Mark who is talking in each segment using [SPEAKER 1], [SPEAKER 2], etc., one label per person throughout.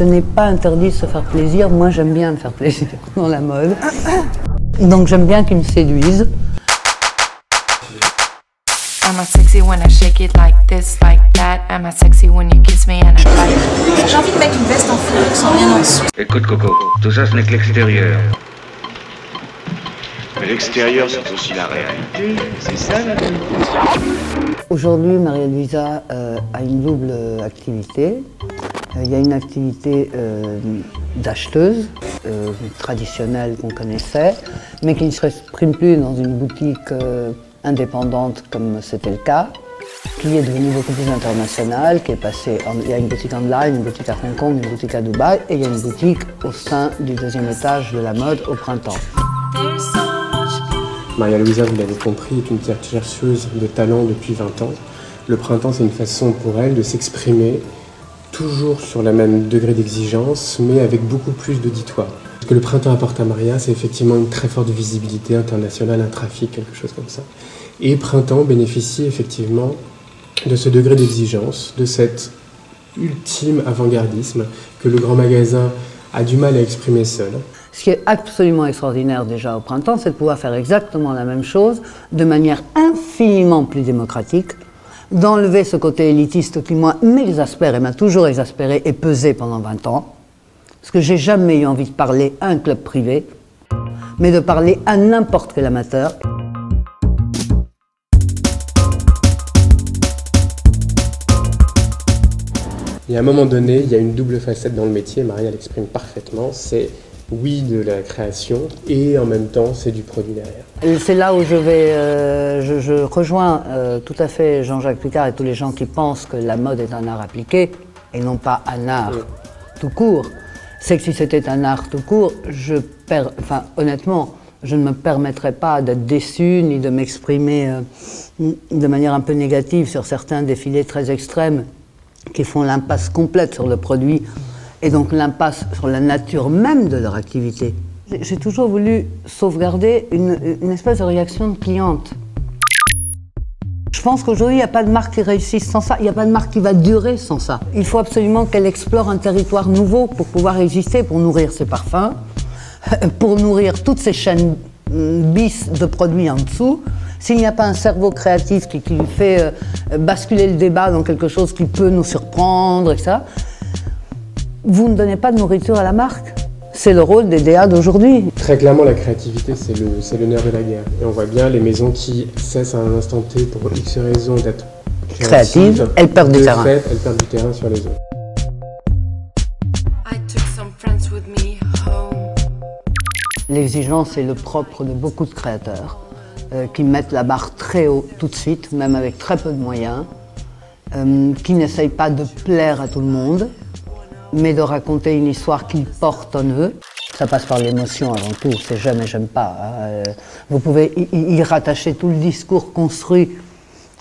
[SPEAKER 1] Ce n'est pas interdit de se faire plaisir. Moi, j'aime bien me faire plaisir dans la mode. Donc, j'aime bien qu'ils me séduisent.
[SPEAKER 2] Am I sexy when I shake it like this, like that? Am I sexy when you kiss me and I bite?
[SPEAKER 3] J'ai envie de mettre une veste en fourrure sans rien en dessous.
[SPEAKER 4] Écoute Coco, tout ça ce n'est que l'extérieur.
[SPEAKER 5] Mais l'extérieur c'est aussi la réalité, c'est ça la vérité.
[SPEAKER 1] Aujourd'hui, Maria-Luisa a une double activité. Il y a une activité d'acheteuse traditionnelle qu'on connaissait, mais qui ne s'exprime plus dans une boutique indépendante comme c'était le cas, qui est devenue beaucoup plus internationale, qui est passée, il y a une boutique online, une boutique à Hong Kong, une boutique à Dubaï, et il y a une boutique au sein du deuxième étage de la mode au printemps.
[SPEAKER 6] Maria-Luisa, vous l'avez compris, est une chercheuse de talent depuis 20 ans. Le printemps, c'est une façon pour elle de s'exprimer toujours sur le même degré d'exigence, mais avec beaucoup plus d'auditoire. Ce que le printemps apporte à Maria, c'est effectivement une très forte visibilité internationale, un trafic, quelque chose comme ça. Et printemps bénéficie effectivement de ce degré d'exigence, de cet ultime avant-gardisme que le grand magasin a du mal à exprimer seul.
[SPEAKER 1] Ce qui est absolument extraordinaire déjà au printemps, c'est de pouvoir faire exactement la même chose de manière infiniment plus démocratique, d'enlever ce côté élitiste qui, moi, m'exaspère et m'a toujours exaspéré et pesé pendant 20 ans, parce que j'ai jamais eu envie de parler à un club privé, mais de parler à n'importe quel amateur.
[SPEAKER 6] Et à un moment donné, il y a une double facette dans le métier, Maria l'exprime parfaitement, c'est oui de la création et en même temps c'est du produit derrière.
[SPEAKER 1] C'est là où je rejoins tout à fait Jean-Jacques Picard et tous les gens qui pensent que la mode est un art appliqué et non pas un art tout court. C'est que si c'était un art tout court, honnêtement, je ne me permettrais pas d'être déçu ni de m'exprimer de manière un peu négative sur certains défilés très extrêmes qui font l'impasse complète sur le produit et donc l'impasse sur la nature même de leur activité. J'ai toujours voulu sauvegarder une espèce de réaction de cliente. Je pense qu'aujourd'hui, il n'y a pas de marque qui réussisse sans ça, il n'y a pas de marque qui va durer sans ça. Il faut absolument qu'elle explore un territoire nouveau pour pouvoir exister, pour nourrir ses parfums, pour nourrir toutes ces chaînes bis de produits en dessous. S'il n'y a pas un cerveau créatif qui lui fait basculer le débat dans quelque chose qui peut nous surprendre, etc., vous ne donnez pas de nourriture à la marque. C'est le rôle des DA d'aujourd'hui.
[SPEAKER 6] Très clairement, la créativité, c'est le nerf de la guerre. Et on voit bien les maisons qui cessent à un instant T pour X raisons d'être créatives,
[SPEAKER 1] elles perdent du terrain.
[SPEAKER 6] Elles perdent du terrain sur les autres.
[SPEAKER 1] L'exigence est le propre de beaucoup de créateurs qui mettent la barre très haut tout de suite, même avec très peu de moyens, qui n'essayent pas de plaire à tout le monde, mais de raconter une histoire qu'ils portent en eux. Ça passe par l'émotion avant tout, c'est jamais j'aime pas. Vous pouvez y rattacher tout le discours construit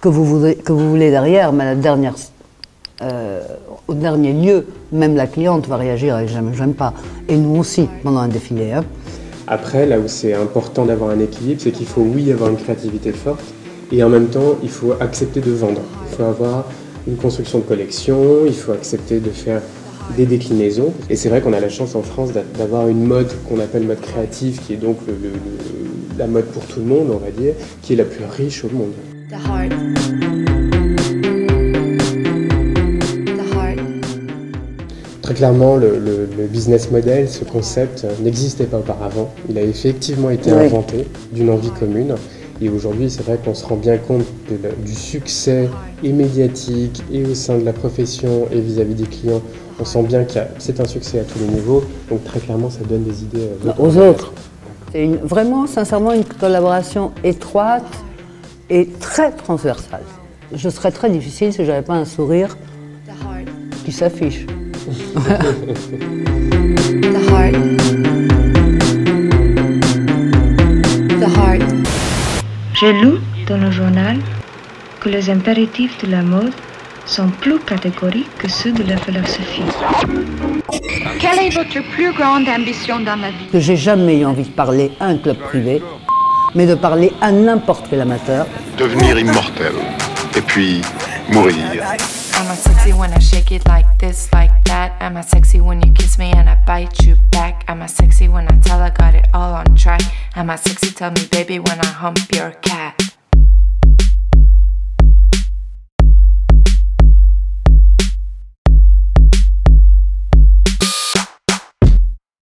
[SPEAKER 1] que vous voulez derrière, mais au dernier lieu, même la cliente va réagir avec jamais j'aime pas. Et nous aussi, pendant un défilé.
[SPEAKER 6] Après, là où c'est important d'avoir un équilibre, c'est qu'il faut, oui, avoir une créativité forte, et en même temps, il faut accepter de vendre. Il faut avoir une construction de collection, il faut accepter de faire des déclinaisons. Et c'est vrai qu'on a la chance en France d'avoir une mode qu'on appelle mode créative, qui est donc la mode pour tout le monde, on va dire, qui est la plus riche au monde. Très clairement, le business model, ce concept, n'existait pas auparavant. Il a effectivement été inventé d'une envie commune. Et aujourd'hui, c'est vrai qu'on se rend bien compte du succès et médiatique et au sein de la profession et vis-à-vis des clients. On sent bien que c'est un succès à tous les niveaux. Donc très clairement, ça donne des idées
[SPEAKER 1] aux autres. C'est vraiment, sincèrement, une collaboration étroite et très transversale. Je serais très difficile si je n'avais pas un sourire qui s'affiche.
[SPEAKER 7] J'ai lu dans le journal que les impératifs de la mode sont plus catégoriques que ceux de la philosophie.
[SPEAKER 2] Quelle est votre plus grande ambition dans la vie?
[SPEAKER 1] Que j'ai jamais eu envie de parler à un club privé, mais de parler à n'importe quel amateur.
[SPEAKER 5] Devenir immortel, et puis mourir.
[SPEAKER 2] Am I sexy when I shake it like this, like that? Am I sexy when you kiss me and I bite you back? Am I sexy when I tell I got it all on track? Am I sexy, tell me baby, when I hump your cat?